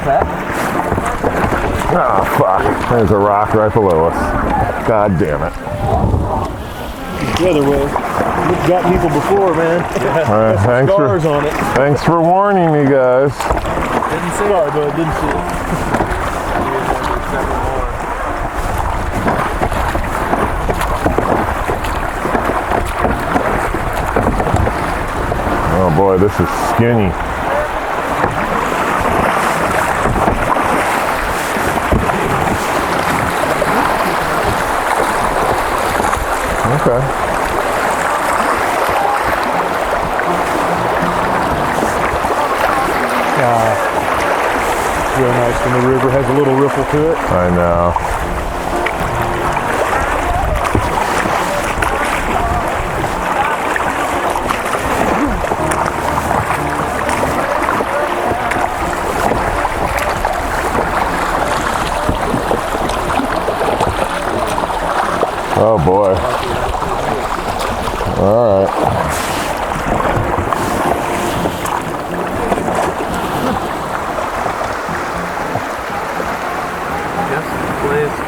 that? Oh, fuck. There's a rock right below us. God damn it. The other way. We've got people before, man. Yeah. Scars on it. Thanks for warning me, guys. Didn't see it, but didn't see it. Oh boy, this is skinny. Okay. Real nice when the river has a little riffle to it. I know. Oh boy. All right.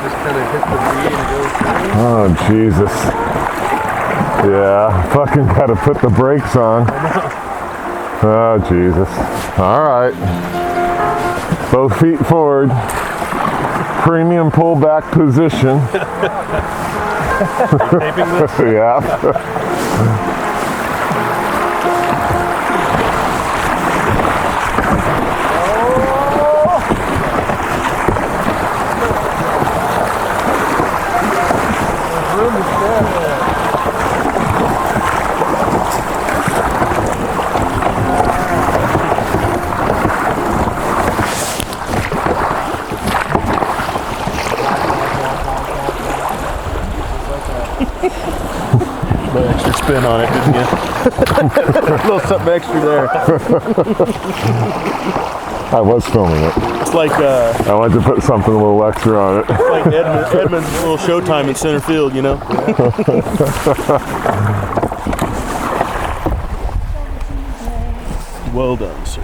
Just kind of hit the V and go through. Oh Jesus. Yeah, fucking gotta put the brakes on. Oh Jesus. All right. Both feet forward. Premium pullback position. Yeah. Put an extra spin on it, didn't you? A little something extra there. I was filming it. It's like I wanted to put something a little extra on it. like Edmund's little showtime in center field, you know? Well done, sir.